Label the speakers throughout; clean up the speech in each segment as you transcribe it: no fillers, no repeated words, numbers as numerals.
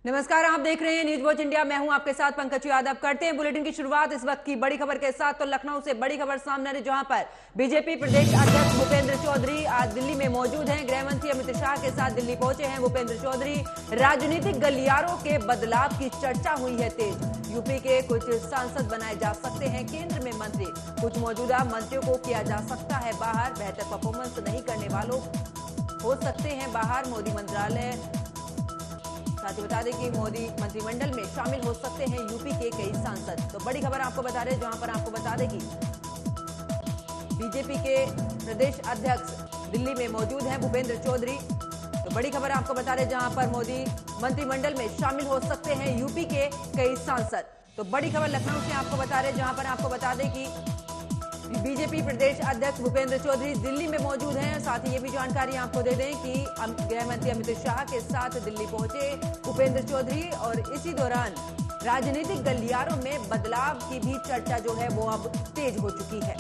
Speaker 1: नमस्कार, आप देख रहे हैं न्यूज वॉच इंडिया। मैं हूं आपके साथ पंकज यादव। करते हैं बुलेटिन की शुरुआत इस वक्त की बड़ी खबर के साथ। तो लखनऊ से बड़ी खबर सामने आ रही, जहां पर बीजेपी प्रदेश अध्यक्ष भूपेंद्र चौधरी आज दिल्ली में मौजूद हैं। गृह मंत्री अमित शाह के साथ दिल्ली पहुंचे हैं भूपेंद्र चौधरी। राजनीतिक गलियारों के बदलाव की चर्चा हुई है तेज। यूपी के कुछ सांसद बनाए जा सकते हैं केंद्र में मंत्री। कुछ मौजूदा मंत्रियों को किया जा सकता है बाहर। बेहतर परफॉर्मेंस नहीं करने वालों हो सकते हैं बाहर। मोदी मंत्रालय साथ ही बता दें कि मोदी मंत्रिमंडल में शामिल हो सकते हैं यूपी के कई सांसद। तो बड़ी खबर आपको बता रहे हैं, जहां पर आपको बता दें कि बीजेपी के प्रदेश अध्यक्ष दिल्ली में मौजूद हैं भूपेंद्र चौधरी। तो बड़ी खबर आपको बता रहे हैं, जहां पर मोदी मंत्रिमंडल में शामिल हो सकते हैं यूपी के कई सांसद। तो बड़ी खबर लखनऊ से आपको बता रहे हैं, जहां पर आपको बता दें कि बीजेपी प्रदेश अध्यक्ष भूपेंद्र चौधरी दिल्ली में मौजूद हैं। साथ ही ये भी जानकारी आपको दे दें कि गृह मंत्री अमित शाह के साथ दिल्ली पहुंचे भूपेंद्र चौधरी, और इसी दौरान राजनीतिक गलियारों में बदलाव की भी चर्चा जो है वो अब तेज हो चुकी है।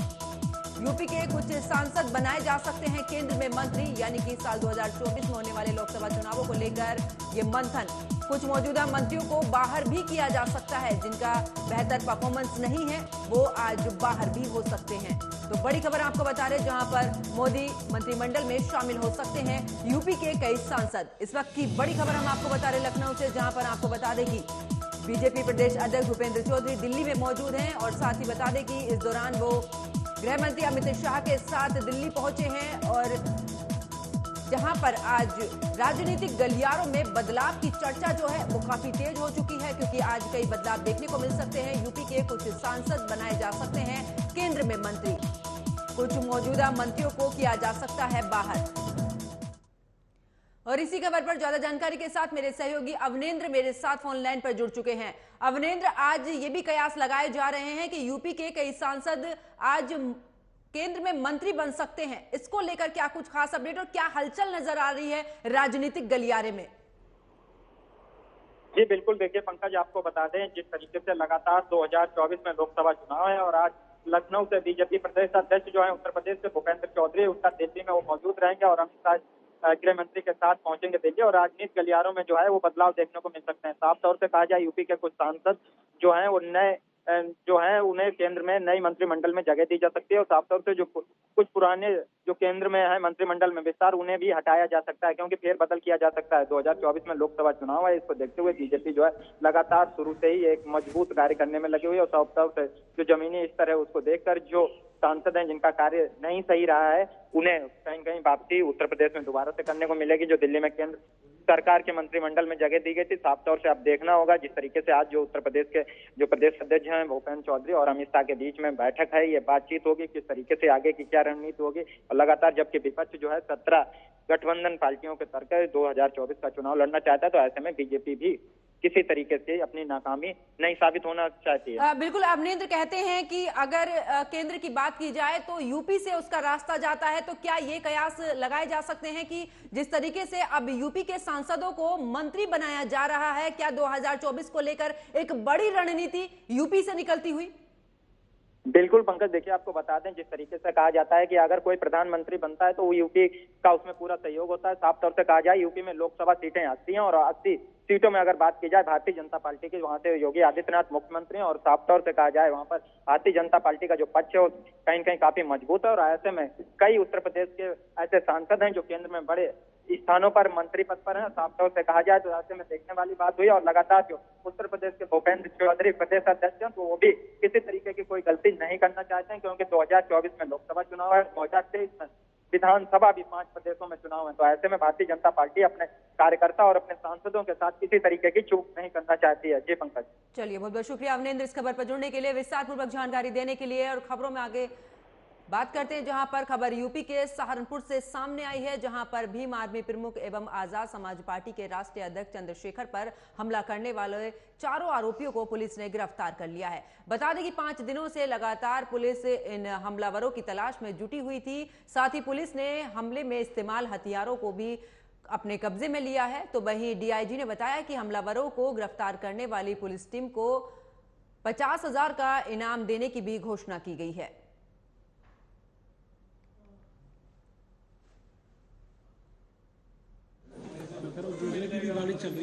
Speaker 1: यूपी के कुछ सांसद बनाए जा सकते हैं केंद्र में मंत्री, यानी कि साल 2024 में होने वाले लोकसभा चुनावों को लेकर ये मंथन। कुछ मौजूदा मंत्रियों को बाहर भी किया जा सकता है, जिनका बेहतर परफॉर्मेंस नहीं है वो आज बाहर भी हो सकते हैं। तो बड़ी खबर आपको बता रहे, जहां पर मोदी मंत्रिमंडल में शामिल हो सकते हैं यूपी के कई सांसद। इस वक्त की बड़ी खबर हम आपको बता रहे लखनऊ से, जहां पर आपको बता दें कि बीजेपी प्रदेश अध्यक्ष भूपेंद्र चौधरी दिल्ली में मौजूद हैं, और साथ ही बता दें कि इस दौरान वो गृह मंत्री अमित शाह के साथ दिल्ली पहुंचे हैं, और जहां पर आज राजनीतिक गलियारों में बदलाव की चर्चा जो है वो काफी तेज हो चुकी है, क्योंकि आज कई बदलाव देखने को मिल सकते हैं। यूपी के कुछ सांसद बनाए जा सकते हैं केंद्र में मंत्री। कुछ मौजूदा मंत्रियों को किया जा सकता है बाहर। और इसी खबर पर ज्यादा जानकारी के साथ मेरे सहयोगी अवनेंद्र मेरे साथ फोन लाइन पर जुड़ चुके हैं। अवनेंद्र, आज ये भी कयास लगाए जा रहे हैं कि यूपी के कई सांसद आज केंद्र में मंत्री बन सकते हैं। इसको लेकर क्या कुछ खास अपडेट और क्या हलचल नजर आ रही है राजनीतिक गलियारे में?
Speaker 2: जी बिल्कुल, देखिए पंकज, आपको बता दें जिस तरीके से लगातार 2024 में लोकसभा चुनाव है, और आज लखनऊ से बीजेपी प्रदेश अध्यक्ष जो है उत्तर प्रदेश से भूपेंद्र चौधरी, उनका दिल्ली में वो मौजूद रहेंगे, और अमित शाह गृह मंत्री के साथ पहुंचेंगे दिल्ली, और राजनीतिक गलियारों में जो है वो बदलाव देखने को मिल सकते हैं। साफ तौर से कहा जाए, यूपी के कुछ सांसद जो है वो नए जो है उन्हें केंद्र में नई मंत्रिमंडल में जगह दी जा सकती है, और साफ तौर से जो कुछ पुराने जो केंद्र में है मंत्रिमंडल में विस्तार, उन्हें भी हटाया जा सकता है, क्योंकि फेरबदल किया जा सकता है। 2024 में लोकसभा चुनाव है, इसको देखते हुए बीजेपी जो है लगातार शुरू से ही एक मजबूत कार्य करने में लगी हुई है, और साफ तौर से जो जमीनी स्तर है उसको देखकर जो सांसद हैं जिनका कार्य नहीं सही रहा है, उन्हें कहीं कहीं वापसी उत्तर प्रदेश में दोबारा से करने को मिलेगी, जो दिल्ली में केंद्र सरकार के मंत्रिमंडल में जगह दी गई थी। साफ तौर से अब देखना होगा जिस तरीके से आज जो उत्तर प्रदेश के जो प्रदेश अध्यक्ष हैं भूपेंद्र चौधरी और अमित शाह के बीच में बैठक है, ये बातचीत होगी किस तरीके से आगे की क्या रणनीति होगी। और लगातार जबकि विपक्ष जो है 17 गठबंधन पार्टियों के तर्क 2024 का चुनाव लड़ना चाहता है, तो ऐसे में बीजेपी भी किसी तरीके से अपनी नाकामी नहीं साबित होना चाहती है।
Speaker 1: बिल्कुल, अवनेंद्र कहते हैं कि अगर केंद्र की बात की जाए तो यूपी से उसका रास्ता जाता है, तो क्या ये कयास लगाए जा सकते हैं कि जिस तरीके से अब यूपी के सांसदों को मंत्री बनाया जा रहा है, क्या 2024 को लेकर एक बड़ी रणनीति यूपी से निकलती हुई?
Speaker 2: बिल्कुल पंकज, देखिए आपको बता दें जिस तरीके से कहा जाता है कि अगर कोई प्रधानमंत्री बनता है तो वो यूपी का उसमें पूरा सहयोग होता है। साफ तौर से कहा जाए, यूपी में लोकसभा सीटें 80 हैं, और 80 सीटों में अगर बात की जाए भारतीय जनता पार्टी की, वहां से योगी आदित्यनाथ मुख्यमंत्री हैं, और साफ तौर से कहा जाए वहां पर भारतीय जनता पार्टी का जो पक्ष है वो कहीं कहीं काफी मजबूत है, और ऐसे में कई उत्तर प्रदेश के ऐसे सांसद हैं जो केंद्र में बड़े स्थानों पर मंत्री पद पर हैं। साफ तौर से कहा जाए तो ऐसे में देखने वाली बात हुई, और लगातार जो उत्तर प्रदेश के भूपेंद्र चौधरी प्रदेश अध्यक्ष हैं, तो वो भी किसी तरीके की कोई गलती नहीं करना चाहते हैं, क्योंकि 2024 में लोकसभा चुनाव है, 2023 में विधानसभा भी 5 प्रदेशों में चुनाव है। तो ऐसे में भारतीय जनता पार्टी अपने कार्यकर्ता और अपने सांसदों के साथ किसी तरीके की चूक नहीं करना चाहती है। जी पंकज।
Speaker 1: चलिए, बहुत बहुत शुक्रिया अवनेंद्र इस खबर पर जुड़ने के लिए, विस्तार पूर्वक जानकारी देने के लिए। और खबरों में आगे बात करते हैं, जहां पर खबर यूपी के सहारनपुर से सामने आई है, जहां पर भीम आर्मी प्रमुख एवं आजाद समाज पार्टी के राष्ट्रीय अध्यक्ष चंद्रशेखर पर हमला करने वाले 4 आरोपियों को पुलिस ने गिरफ्तार कर लिया है। बता दें कि 5 दिनों से लगातार पुलिस इन हमलावरों की तलाश में जुटी हुई थी। साथ ही पुलिस ने हमले में इस्तेमाल हथियारों को भी अपने कब्जे में लिया है। तो वहीं डीआईजी ने बताया कि हमलावरों को गिरफ्तार करने वाली पुलिस टीम को 50,000 का इनाम देने की भी घोषणा की गई है।
Speaker 3: करो दूसरे की भी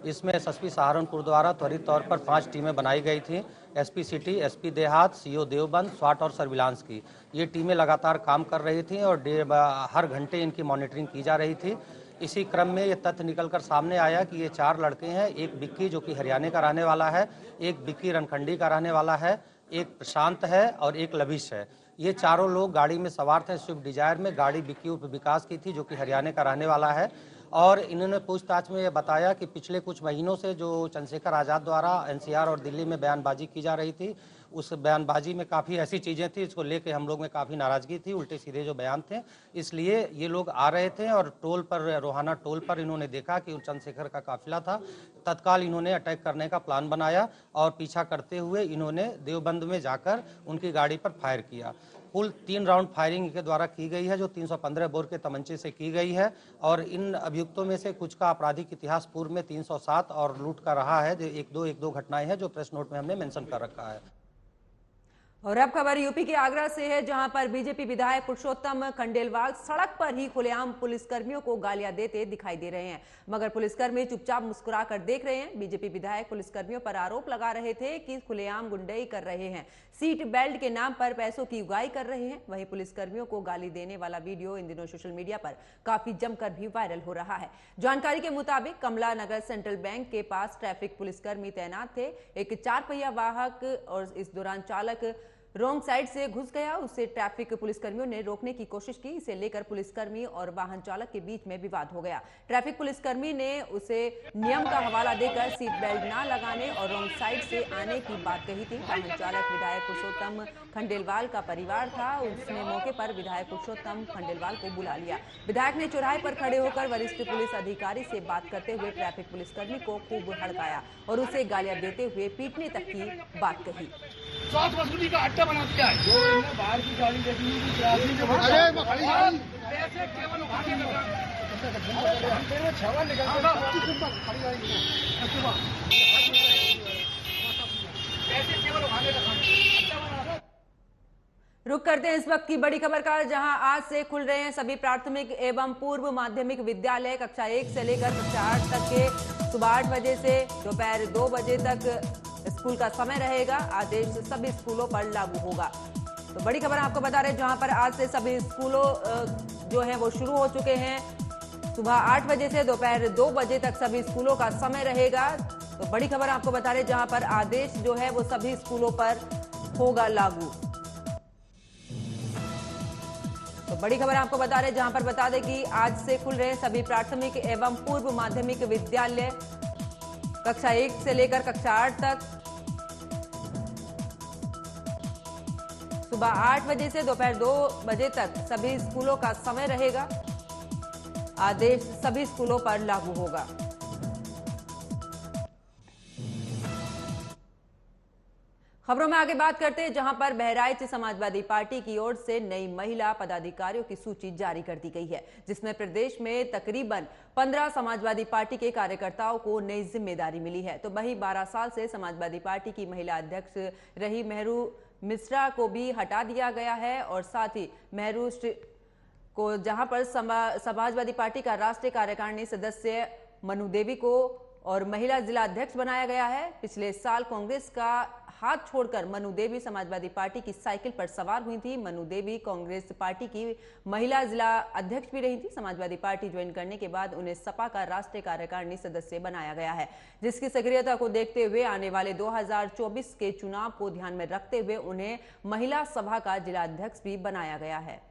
Speaker 3: इसमें एसएसपी सहारनपुर द्वारा त्वरित तौर पर 5 टीमें बनाई गई थी। एसपी सिटी, एसपी देहात, सीओ देवबंद, स्वाट और सर्विलांस की ये टीमें लगातार काम कर रही थी और हर घंटे इनकी मॉनिटरिंग की जा रही थी। इसी क्रम में ये तथ्य निकलकर सामने आया कि ये 4 लड़के हैं, एक बिक्की जो कि हरियाणा का रहने वाला है, एक बिक्की रनखंडी का रहने वाला है, एक प्रशांत है और एक लविश है। ये चारों लोग गाड़ी में सवार थे स्विफ्ट डिजायर में। गाड़ी बिक्की उर्फ विकास की थी जो कि हरियाणा का रहने वाला है और इन्होंने पूछताछ में ये बताया कि पिछले कुछ महीनों से जो चंद्रशेखर आज़ाद द्वारा एनसीआर और दिल्ली में बयानबाजी की जा रही थी, उस बयानबाजी में काफ़ी ऐसी चीज़ें थी जिसको लेके हम लोग में काफ़ी नाराज़गी थी, उल्टे सीधे जो बयान थे। इसलिए ये लोग आ रहे थे और टोल पर, रोहाना टोल पर इन्होंने देखा कि चंद्रशेखर का काफिला था। तत्काल इन्होंने अटैक करने का प्लान बनाया और पीछा करते हुए इन्होंने देवबंद में जाकर उनकी गाड़ी पर फायर किया। कुल 3 राउंड फायरिंग के द्वारा की गई है जो 315 बोर के तमंचे से की गई है और इन अभियुक्तों में से कुछ का आपराधिक इतिहास पूर्व में 307 और लूट का रहा है। जो एक दो घटनाएं हैं जो प्रेस नोट में हमने मेंशन कर रखा है।
Speaker 1: और अब खबर यूपी के आगरा से है, जहां पर बीजेपी विधायक पुरुषोत्तम खंडेलवाल सड़क पर ही खुलेआम पुलिसकर्मियों को गालियां देते दिखाई दे रहे हैं, मगर पुलिसकर्मी चुपचाप मुस्कुराकर देख रहे हैं। बीजेपी विधायक पुलिसकर्मियों पर आरोप लगा रहे थे कि खुलेआम गुंडई कर रहे हैं, सीट बेल्ट के नाम पर पैसों की उगाही कर रहे हैं। वहीं पुलिसकर्मियों को गाली देने वाला वीडियो इन दिनों सोशल मीडिया पर काफी जमकर भी वायरल हो रहा है। जानकारी के मुताबिक कमला नगर सेंट्रल बैंक के पास ट्रैफिक पुलिसकर्मी तैनात थे। एक 4 पहिया वाहक और इस दौरान चालक रॉन्ग साइड से घुस गया। उसे ट्रैफिक पुलिसकर्मियों ने रोकने की कोशिश की। इसे लेकर पुलिसकर्मी और वाहन चालक के बीच में विवाद हो गया। ट्रैफिक पुलिसकर्मी ने उसे नियम का हवाला देकर सीट बेल्ट ना लगाने और रॉन्ग साइड से आने की बात कही थी। वाहन चालक विधायक पुरुषोत्तम खंडेलवाल का परिवार था। उसने मौके पर विधायक पुरुषोत्तम खंडेलवाल को बुला लिया। विधायक ने चौराहे पर खड़े होकर वरिष्ठ पुलिस अधिकारी से बात करते हुए ट्रैफिक पुलिसकर्मी को खूब हड़काया और उसे गालियां देते हुए पीटने तक की बात कही।
Speaker 4: स्वास्थ्य वसूली का अड्डा बना दिया है। जो इन्हें बाहर की गाड़ी देखी पैसे केवल उठाने लगा।
Speaker 1: रुक करते हैं इस वक्त की बड़ी खबर का, जहां आज से खुल रहे हैं सभी प्राथमिक एवं पूर्व माध्यमिक विद्यालय। कक्षा 1 से लेकर कक्षा 8 तक के सुबह 8 बजे से दोपहर 2 बजे तक स्कूल का समय रहेगा। आदेश सभी स्कूलों पर लागू होगा। तो बड़ी खबर आपको बता रहे हैं, जहां पर आज से सभी स्कूलों जो हैं वो शुरू हो चुके हैं। सुबह 8 बजे से दोपहर 2 बजे तक सभी स्कूलों का समय रहेगा। तो बड़ी खबर आपको बता रहे हैं, जहां पर आदेश जो है वो सभी स्कूलों पर होगा लागू। तो बड़ी खबर आपको बता रहे हैं, जहां पर बता दें कि आज से खुल रहे हैं सभी प्राथमिक एवं पूर्व माध्यमिक विद्यालय। कक्षा 1 से लेकर कक्षा 8 तक सुबह 8 बजे से दोपहर 2 बजे तक सभी स्कूलों का समय रहेगा। आदेश सभी स्कूलों पर लागू होगा। खबरों में आगे बात करते हैं, जहां पर बहराइच समाजवादी पार्टी की ओर से नई महिला पदाधिकारियों की सूची जारी कर दी गई है, जिसमें प्रदेश में तकरीबन 15 समाजवादी पार्टी के कार्यकर्ताओं को नई जिम्मेदारी मिली है। तो वहीं 12 साल से समाजवादी पार्टी की महिला अध्यक्ष रही मेहरू मिश्रा को भी हटा दिया गया है और साथ ही मेहरू को जहां पर समाजवादी पार्टी का राष्ट्रीय कार्यकारिणी सदस्य मनु देवी को और महिला जिला अध्यक्ष बनाया गया है। पिछले साल कांग्रेस का हाथ छोड़कर मनु देवी समाजवादी पार्टी की साइकिल पर सवार हुई थी। मनु देवी कांग्रेस पार्टी की महिला जिला अध्यक्ष भी रही थी। समाजवादी पार्टी ज्वाइन करने के बाद उन्हें सपा का राष्ट्रीय कार्यकारिणी सदस्य बनाया गया है, जिसकी सक्रियता को देखते हुए आने वाले 2024 के चुनाव को ध्यान में रखते हुए उन्हें महिला सभा का जिला अध्यक्ष भी बनाया गया है।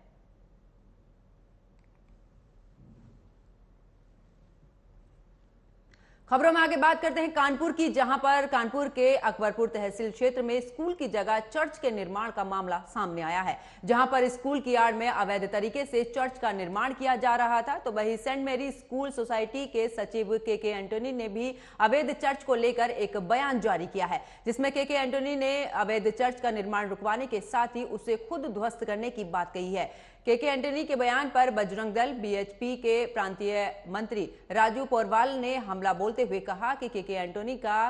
Speaker 1: खबरों में आगे बात करते हैं कानपुर की, जहां पर कानपुर के अकबरपुर तहसील क्षेत्र में स्कूल की जगह चर्च के निर्माण का मामला सामने आया है, जहां पर स्कूल की आड़ में अवैध तरीके से चर्च का निर्माण किया जा रहा था। तो वहीं सेंट मेरी स्कूल सोसाइटी के सचिव के एंटोनी ने भी अवैध चर्च को लेकर एक बयान जारी किया है, जिसमें के एंटोनी ने अवैध चर्च का निर्माण रुकवाने के साथ ही उसे खुद ध्वस्त करने की बात कही है। के एंटोनी के बयान पर बजरंग दल बीएचपी के प्रांतीय मंत्री राजू पोरवाल ने हमला बोलते हुए कहा कि के एंटोनी का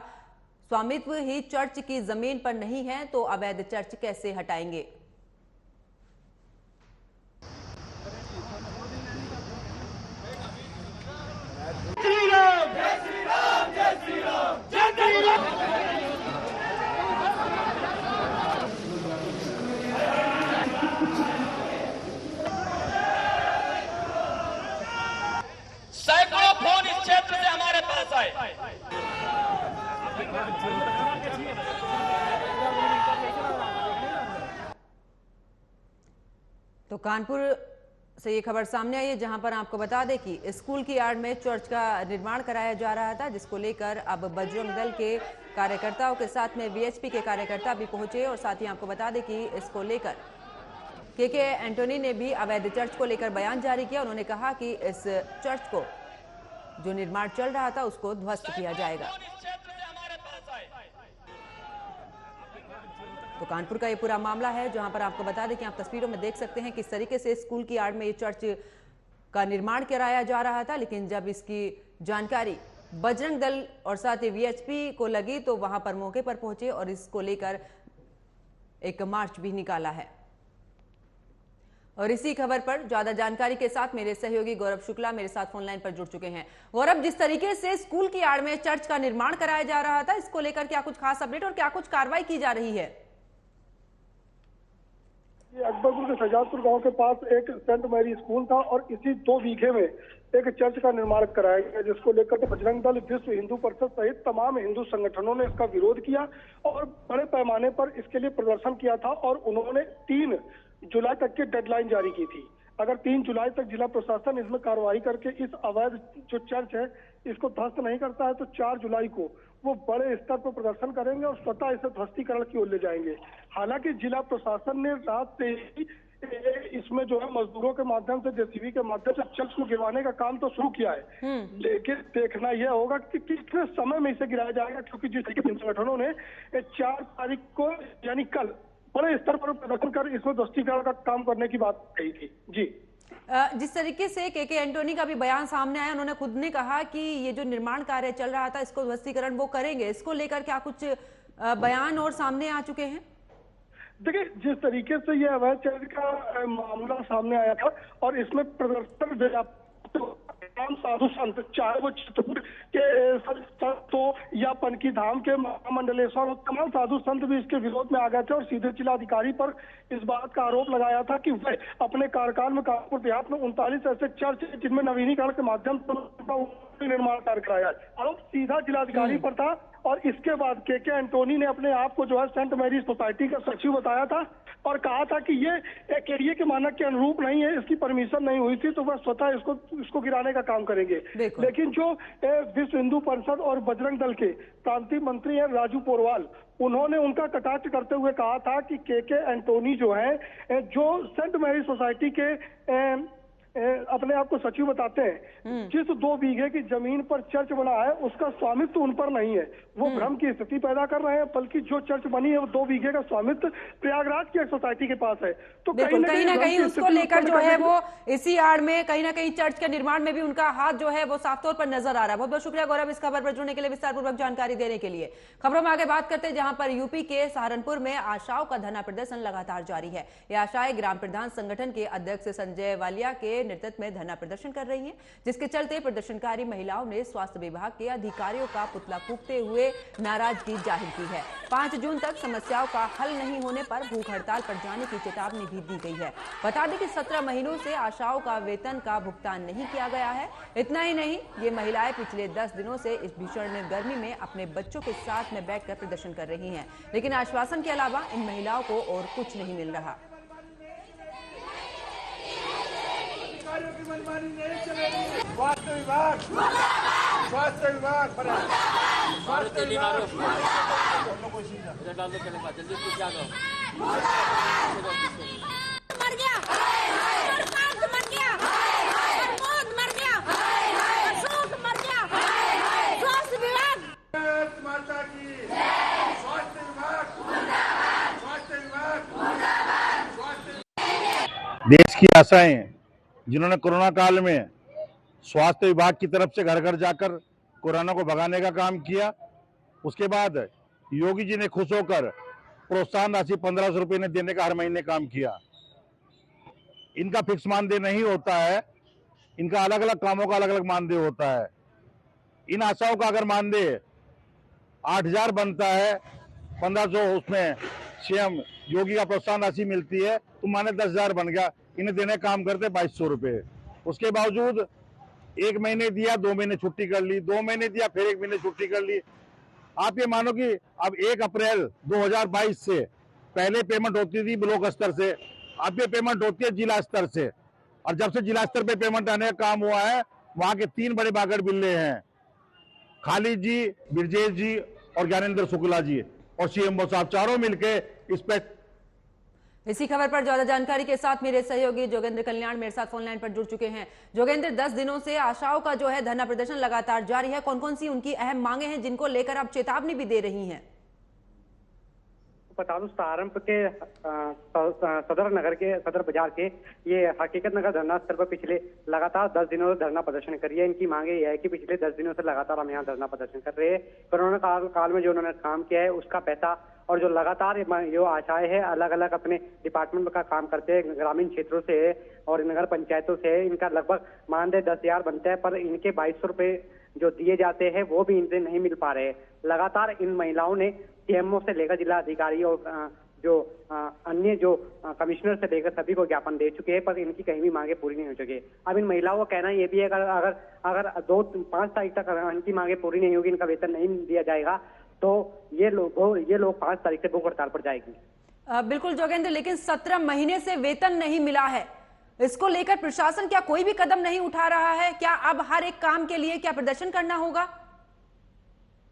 Speaker 1: स्वामित्व ही चर्च की जमीन पर नहीं है, तो अवैध चर्च कैसे हटाएंगे।
Speaker 4: श्री राम, जय श्री राम।
Speaker 1: तो कानपुर से ये खबर सामने आई है, जहां पर आपको बता दें कि स्कूल की यार्ड में चर्च का निर्माण कराया जा रहा था, जिसको लेकर अब बजरंग दल के कार्यकर्ताओं के साथ में वीएचपी के कार्यकर्ता भी पहुंचे। और साथ ही आपको बता दें कि इसको लेकर के एंटोनी ने भी अवैध चर्च को लेकर बयान जारी किया। उन्होंने कहा कि इस चर्च को जो निर्माण चल रहा था उसको ध्वस्त किया जाएगा। तो कानपुर का ये पूरा मामला है, जहां पर आपको बता दें कि आप तस्वीरों में देख सकते हैं किस तरीके से स्कूल की यार्ड में ये चर्च का निर्माण कराया जा रहा था। लेकिन जब इसकी जानकारी बजरंग दल और साथ ही वीएचपी को लगी तो वहां पर मौके पर पहुंचे और इसको लेकर एक मार्च भी निकाला है। और इसी खबर पर ज्यादा जानकारी के साथ मेरे सहयोगी गौरव शुक्ला मेरे साथ फोन लाइन पर जुड़ चुके हैं। गौरव, जिस तरीके से स्कूल की यार्ड में चर्च का निर्माण कराया जा रहा था, इसको लेकर क्या कुछ खास अपडेट और क्या कुछ कार्रवाई की जा रही है?
Speaker 5: ये अकबरपुर के सजादपुर गांव के पास एक सेंट मैरी स्कूल था और इसी 2 बीघे में एक चर्च का निर्माण कराया गया, जिसको लेकर बजरंग दल, विश्व हिंदू परिषद सहित तमाम हिंदू संगठनों ने इसका विरोध किया और बड़े पैमाने पर इसके लिए प्रदर्शन किया था। और उन्होंने 3 जुलाई तक की डेडलाइन जारी की थी। अगर 3 जुलाई तक जिला प्रशासन इसमें कार्रवाई करके इस अवैध जो चर्च है इसको ध्वस्त नहीं करता है तो 4 जुलाई को वो बड़े स्तर पर प्रदर्शन करेंगे और स्वतः इसे ध्वस्तीकरण की ओर ले जाएंगे। हालांकि जिला प्रशासन ने रात से ही इसमें जो है मजदूरों के माध्यम से, जेसीबी के माध्यम से चर्च को गिरवाने का काम तो शुरू किया है, लेकिन देखना यह होगा कि कितने समय में इसे गिराया जाएगा, क्योंकि जिस तरीके से संगठनों ने 4 तारीख को यानी कल बड़े स्तर पर प्रदर्शन कर इसमें ध्वस्तीकरण का काम करने की बात कही थी। जी,
Speaker 1: जिस तरीके से के एंटोनी का भी बयान सामने आया, उन्होंने खुद ने कहा कि ये जो निर्माण कार्य चल रहा था इसको ध्वस्तीकरण वो करेंगे। इसको लेकर क्या कुछ बयान और सामने आ चुके हैं?
Speaker 5: देखिए, जिस तरीके से ये अवैध चर्च का मामला सामने आया था और इसमें प्रदर्शन तमाम साधु संत, चाहे वो चित्रकूट के संत हो या पनकी धाम के महामंडलेश्वर हो, तमाम साधु संत भी इसके विरोध में आ गए थे और सीधे जिलाधिकारी पर इस बात का आरोप लगाया था कि वह अपने कार्यकाल में कानपुर देहात में 39 ऐसे चर्च जिनमें नवीनीकरण के माध्यम से निर्माण कार्य कराया। आरोप सीधा जिलाधिकारी पर था। और इसके बाद के एंटोनी ने अपने आप को जो है सेंट मैरी सोसाइटी का सचिव बताया था और कहा था कि ये केडीए के मानक के अनुरूप नहीं है, इसकी परमिशन नहीं हुई थी, तो वह स्वतः इसको गिराने का काम करेंगे। लेकिन जो विश्व हिंदू परिषद और बजरंग दल के प्रांतीय मंत्री हैं राजू पोरवाल, उन्होंने उनका कटाक्ष करते हुए कहा था कि के एंटोनी जो है, जो सेंट मैरी सोसाइटी के अपने आप को सचिव बताते हैं, जिस 2 बीघे की जमीन पर चर्च बना है उसका स्वामित्व उन पर नहीं है। वो भ्रम की स्थिति पैदा कर रहे हैं, बल्कि जो चर्च बनी है वो 2 बीघे का स्वामित्व प्रयागराज की एक सोसाइटी के पास है। तो कहीं ना कहीं उसको लेकर जो है वो इसी आड़ में कहीं ना कहीं चर्च के निर्माण में भी उनका हाथ जो है वो साफ तौर पर नजर आ रहा है। बहुत बहुत शुक्रिया गौरव इस खबर पर जुड़ने के लिए, विस्तार पूर्वक जानकारी देने के लिए। खबरों में आगे बात करते हैं, जहां पर यूपी के सहारनपुर में आशाओं का धरना प्रदर्शन लगातार जारी है। ये आशाएं ग्राम प्रधान संगठन के अध्यक्ष संजय वालिया के नेतृत्व में धरना प्रदर्शन कर रही हैं, जिसके चलते प्रदर्शनकारी महिलाओं ने स्वास्थ्य विभाग के अधिकारियों का पुतला फूंकते हुए नाराजगी जाहिर की है। 5 जून तक समस्याओं का हल नहीं होने पर भूख हड़ताल पर जाने की चेतावनी भी दी गई है। बता दें कि 17 महीनों से आशाओं का वेतन का भुगतान नहीं किया गया है। इतना ही नहीं, ये महिलाएं पिछले 10 दिनों से इस भीषण गर्मी में अपने बच्चों के साथ में बैठकर प्रदर्शन कर रही हैं, लेकिन आश्वासन के अलावा इन महिलाओं को और कुछ नहीं मिल रहा।
Speaker 4: स्वास्थ्य विभाग, स्वास्थ्य विभाग, स्वास्थ्य विभाग, जल्दी क्या दो
Speaker 6: मर गया, मर गया, मर गया, अशोक मर गया। स्वास्थ्य विभाग
Speaker 4: माता की, स्वास्थ्य विभाग, स्वास्थ्य विभाग,
Speaker 7: देश की आशाएं जिन्होंने कोरोना काल में स्वास्थ्य विभाग की तरफ से घर घर जाकर कोरोना को भगाने का काम किया, उसके बाद योगी जी ने खुश होकर प्रोत्साहन राशि 1500 रुपये ने देने का हर महीने काम किया। इनका फिक्स मानदेय नहीं होता है, इनका अलग अलग कामों का अलग अलग मानदेय होता है। इन आशाओं का अगर मानदेय 8000 बनता है, 1500 उसमें सीएम योगी का प्रोत्साहन राशि मिलती है, तो माने 10,000 बन गया। इन्हें देने काम करते 2200 रुपये। उसके बावजूद 1 महीने दिया, 2 महीने छुट्टी कर ली, 2 महीने दिया, फिर 1 महीने छुट्टी कर ली। आप ये मानो कि अब 1 अप्रैल 2022 से पहले पेमेंट होती थी ब्लॉक स्तर से, अब ये पेमेंट होती है जिला स्तर से। और जब से जिला स्तर पे पेमेंट आने का काम हुआ है, वहां के 3 बड़े बागड़ बिल्ले हैं, खालिद जी, ब्रजेश जी और ज्ञानेंद्र शुक्ला जी और सीएमओ साहब, चारों मिलके इस पे।
Speaker 1: इसी खबर पर ज्यादा जानकारी के साथ मेरे सहयोगी जोगेंद्र कल्याण मेरे साथ फोन लाइन पर जुड़ चुके हैं। जोगेंद्र, 10 दिनों से आशाओं का जो है धरना प्रदर्शन लगातार जारी है, कौन कौन सी उनकी अहम मांगे हैं जिनको लेकर आप चेतावनी भी दे रही हैं?
Speaker 8: बता दूं, सहारनपुर के सदर बाजार के ये हकीकत नगर धरना स्थल पर पिछले लगातार 10 दिनों से धरना प्रदर्शन करी है। इनकी मांगे यह है कि पिछले 10 दिनों से लगातार हम यहाँ धरना प्रदर्शन कर रहे हैं। कोरोना काल में जो उन्होंने काम किया है उसका पैसा और जो लगातार जो आशाएं है अलग अलग अपने डिपार्टमेंट का काम करते हैं, ग्रामीण क्षेत्रों से है और नगर पंचायतों से है, इनका लगभग मानदेय 10,000 बनता है, पर इनके 2200 रुपए जो दिए जाते हैं वो भी इनसे नहीं मिल पा रहे। लगातार इन महिलाओं ने सीएमओ से लेकर जिला अधिकारी और जो अन्य जो कमिश्नर से लेकर सभी को ज्ञापन दे चुके हैं, पर इनकी कहीं भी मांगे पूरी नहीं हो चुकी। अब इन महिलाओं का कहना यह भी है अगर 2-5 तारीख तक इनकी मांगे पूरी नहीं होगी, इनका वेतन नहीं दिया जाएगा, तो ये लोग 5 तारीख से भूख हड़ताल पर जाएगी।
Speaker 1: बिल्कुल जोगेंद्र, लेकिन 17 महीने से वेतन नहीं मिला है, इसको लेकर प्रशासन क्या कोई भी कदम नहीं उठा रहा है? क्या अब हर एक काम के लिए क्या प्रदर्शन करना होगा?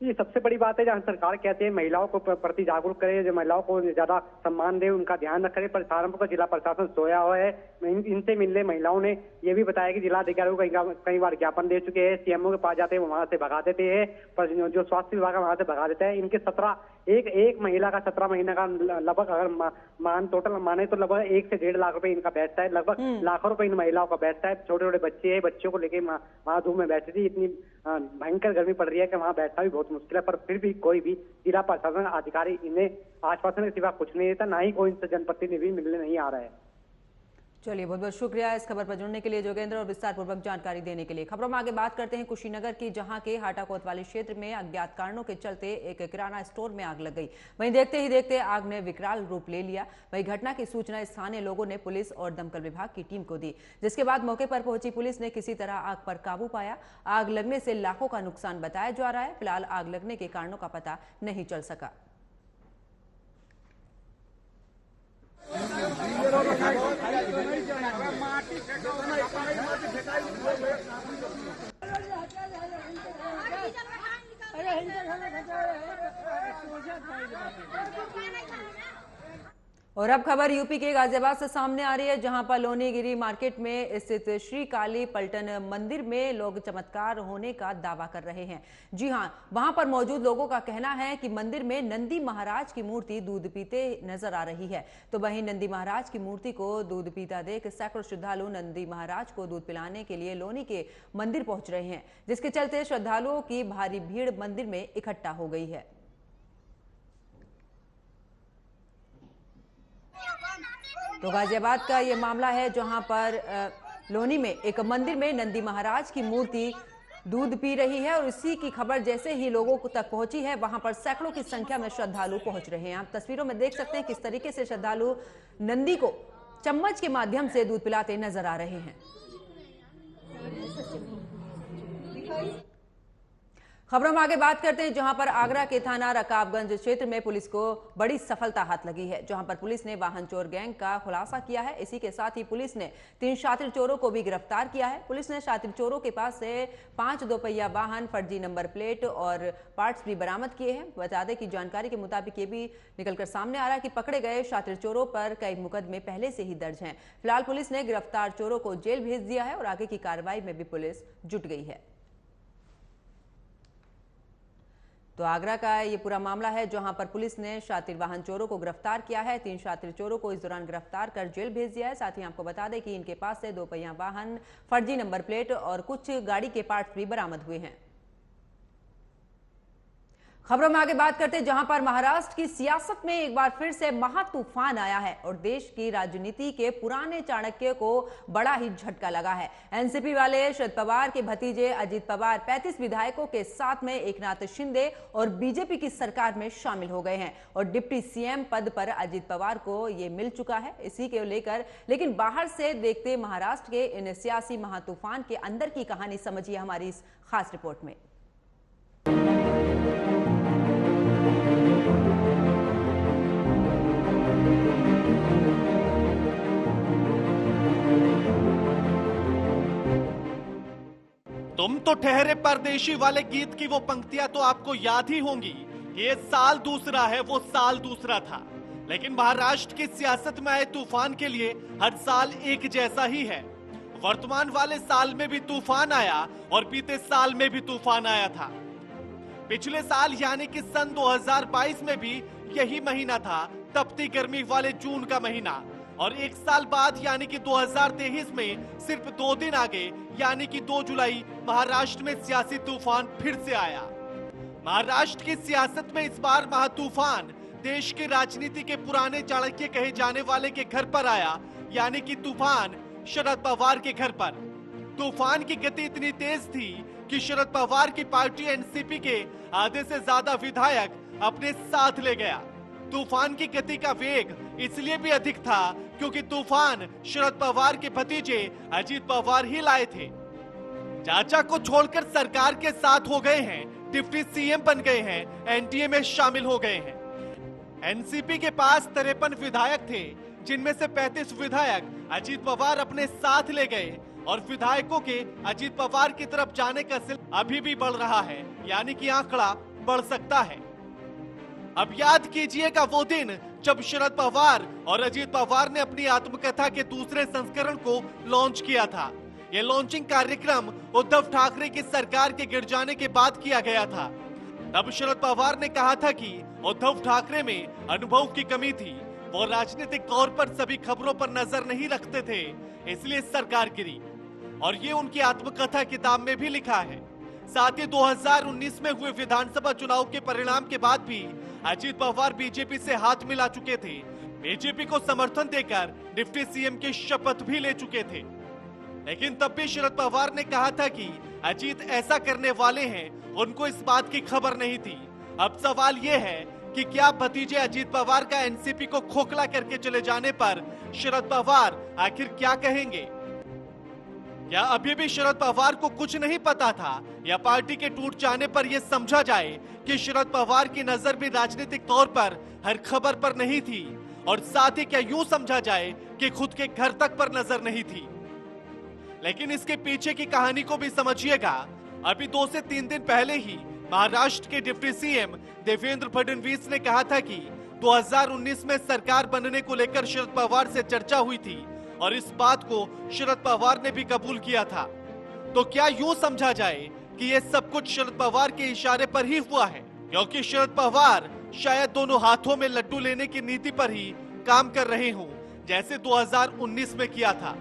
Speaker 8: ये सबसे बड़ी बात है, जहाँ सरकार कहते हैं महिलाओं को प्रति जागरूक करे, जो महिलाओं को ज्यादा सम्मान दे, उनका ध्यान रखे, पर सहारनपुर का जिला प्रशासन सोया हुआ है। इनसे मिलने महिलाओं ने ये भी बताया कि जिला अधिकारियों को कई बार ज्ञापन दे चुके हैं, सीएमओ के पास जाते हैं वो वहां से भगा देते हैं, पर जो स्वास्थ्य विभाग है वहां से भगा देता है। इनके 17 एक महिला का 17 महीने का लगभग अगर टोटल माने तो लगभग 1 से 1.5 लाख रुपए इनका बैठता है, लगभग लाखों रुपए इन महिलाओं का बैठता है। छोटे छोटे बच्चे हैं, बच्चों को लेके वहां धूप में बैठती थी, इतनी भयंकर गर्मी पड़ रही है कि वहां बैठना भी बहुत मुश्किल है, पर फिर भी कोई भी जिला प्रशासन अधिकारी इन्हें आश्वासन के सिवा कुछ नहीं देता, ना ही कोई इनसे जनप्रतिनिधि मिलने नहीं आ रहा है।
Speaker 1: चलिए, बहुत बहुत शुक्रिया इस खबर पर जुड़ने के लिए जोगेंद्र और विस्तार पूर्वक जानकारी देने के लिए। खबरों में आगे बात करते हैं कुशीनगर की, जहां के हाटा कोतवाली क्षेत्र में अज्ञात कारणों के चलते एक किराना स्टोर में आग लग गई। वहीं देखते ही देखते आग ने विकराल रूप ले लिया। वहीं घटना की सूचना स्थानीय लोगों ने पुलिस और दमकल विभाग की टीम को दी, जिसके बाद मौके पर पहुंची पुलिस ने किसी तरह आग पर काबू पाया। आग लगने से लाखों का नुकसान बताया जा रहा है। फिलहाल आग लगने के कारणों का पता नहीं चल सका। और अब खबर यूपी के गाजियाबाद से सामने आ रही है, जहां पर लोनीगिरी मार्केट में स्थित श्री काली पलटन मंदिर में लोग चमत्कार होने का दावा कर रहे हैं। जी हां, वहां पर मौजूद लोगों का कहना है कि मंदिर में नंदी महाराज की मूर्ति दूध पीते नजर आ रही है। तो वहीं नंदी महाराज की मूर्ति को दूध पीता देख सैकड़ों श्रद्धालु नंदी महाराज को दूध पिलाने के लिए लोनी के मंदिर पहुंच रहे हैं, जिसके चलते श्रद्धालुओं की भारी भीड़ मंदिर में इकट्ठा हो गई है। तो गाजियाबाद का ये मामला है, जहां पर लोनी में एक मंदिर में नंदी महाराज की मूर्ति दूध पी रही है और इसी की खबर जैसे ही लोगों तक पहुंची है, वहां पर सैकड़ों की संख्या में श्रद्धालु पहुंच रहे हैं। आप तस्वीरों में देख सकते हैं किस तरीके से श्रद्धालु नंदी को चम्मच के माध्यम से दूध पिलाते नजर आ रहे हैं। खबरों में आगे बात करते हैं, जहां पर आगरा के थाना रकाबगंज क्षेत्र में पुलिस को बड़ी सफलता हाथ लगी है, जहां पर पुलिस ने वाहन चोर गैंग का खुलासा किया है। इसी के साथ ही पुलिस ने 3 शातिर चोरों को भी गिरफ्तार किया है। पुलिस ने शातिर चोरों के पास से 5 दोपहिया वाहन, फर्जी नंबर प्लेट और पार्ट्स भी बरामद किए हैं। बता दें कि जानकारी के मुताबिक ये भी निकलकर सामने आ रहा है कि पकड़े गए शातिर चोरों पर कई मुकदमे पहले से ही दर्ज हैं। फिलहाल पुलिस ने गिरफ्तार चोरों को जेल भेज दिया है और आगे की कार्रवाई में भी पुलिस जुट गई है। तो आगरा का ये पूरा मामला है, जहां पर पुलिस ने शातिर वाहन चोरों को गिरफ्तार किया है। 3 शातिर चोरों को इस दौरान गिरफ्तार कर जेल भेज दिया है। साथ ही आपको बता दें कि इनके पास से 2 पहिया वाहन, फर्जी नंबर प्लेट और कुछ गाड़ी के पार्ट्स भी बरामद हुए हैं। खबरों में आगे बात करते हैं, जहां पर महाराष्ट्र की सियासत में एक बार फिर से महा तूफान आया है और देश की राजनीति के पुराने चाणक्य को बड़ा ही झटका लगा है। एनसीपी वाले शरद पवार के भतीजे अजित पवार 35 विधायकों के साथ में एकनाथ शिंदे और बीजेपी की सरकार में शामिल हो गए हैं और डिप्टी सीएम पद पर अजित पवार को ये मिल चुका है। इसी के लेकर लेकिन बाहर से देखते महाराष्ट्र के इन सियासी महातूफान के अंदर की कहानी समझिए हमारी इस खास रिपोर्ट में।
Speaker 9: तुम तो ठहरे परदेशी वाले गीत की वो पंक्तियां तो आपको याद ही होंगी। ये साल दूसरा है, वो साल दूसरा था। लेकिन महाराष्ट्र की सियासत में आए तूफान के लिए हर साल एक जैसा ही है। वर्तमान वाले साल में भी तूफान आया और बीते साल में भी तूफान आया था। पिछले साल यानी कि सन 2022 में भी यही महीना था, तपती गर्मी वाले जून का महीना। और एक साल बाद यानी कि 2023 में सिर्फ 2 दिन आगे यानी कि 2 जुलाई महाराष्ट्र में सियासी तूफान फिर से आया। महाराष्ट्र की सियासत में इस बार महातूफान देश की राजनीति के पुराने चाणक्य कहे जाने वाले के घर पर आया, यानी कि तूफान शरद पवार के घर पर। तूफान की गति इतनी तेज थी कि शरद पवार की पार्टी एनसीपी के आधे से ज्यादा विधायक अपने साथ ले गया। तूफान की गति का वेग इसलिए भी अधिक था क्योंकि तूफान शरद पवार के भतीजे अजीत पवार ही लाए थे। चाचा को छोड़कर सरकार के साथ हो गए हैं, डिप्टी सीएम बन गए हैं, एनडीए में शामिल हो गए हैं। एनसीपी के पास 53 विधायक थे, जिनमें से 35 विधायक अजीत पवार अपने साथ ले गए और विधायकों के अजीत पवार की तरफ जाने का सिलसिला अभी भी बढ़ रहा है, यानी कि आंकड़ा बढ़ सकता है। अब याद कीजिएगा वो दिन जब शरद पवार और अजीत पवार ने अपनी आत्मकथा के दूसरे संस्करण को लॉन्च किया था। ये लॉन्चिंग कार्यक्रम उद्धव ठाकरे की सरकार के गिर जाने के बाद किया गया था। तब शरद पवार ने कहा था कि उद्धव ठाकरे में अनुभव की कमी थी, वो राजनीतिक तौर पर सभी खबरों पर नजर नहीं रखते थे, इसलिए सरकार गिरी। और ये उनकी आत्मकथा किताब में भी लिखा है। साथ ही 2019 में हुए विधानसभा चुनाव के परिणाम के बाद भी अजीत पवार बीजेपी से हाथ मिला चुके थे, बीजेपी को समर्थन देकर डिप्टी सीएम की शपथ भी ले चुके थे। लेकिन तब भी शरद पवार ने कहा था कि अजीत ऐसा करने वाले हैं, उनको इस बात की खबर नहीं थी। अब सवाल ये है कि क्या भतीजे अजीत पवार का एनसीपी को खोखला करके चले जाने पर शरद पवार आखिर क्या कहेंगे? क्या अभी भी शरद पवार को कुछ नहीं पता था, या पार्टी के टूट जाने पर यह समझा जाए कि शरद पवार की नजर भी राजनीतिक तौर पर हर खबर पर नहीं थी, और साथ ही क्या यूं समझा जाए कि खुद के घर तक पर नजर नहीं थी? लेकिन इसके पीछे की कहानी को भी समझिएगा। अभी 2 से 3 दिन पहले ही महाराष्ट्र के डिप्टी सीएम देवेंद्र फडणवीस ने कहा था कि 2019 में सरकार बनने को लेकर शरद पवार से चर्चा हुई थी, और इस बात को शरद पवार ने भी कबूल किया था। तो क्या यूं समझा जाए कि ये सब कुछ शरद पवार के इशारे पर ही हुआ है, क्योंकि शरद पवार शायद दोनों हाथों में लड्डू लेने की नीति पर ही काम कर रहे हों, जैसे 2019 में किया था।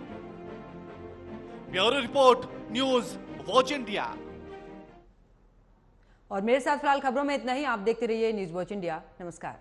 Speaker 9: Bureau report, news watch India.
Speaker 1: और मेरे साथ फिलहाल खबरों में इतना ही। आप देखते रहिए न्यूज वॉच इंडिया। नमस्कार।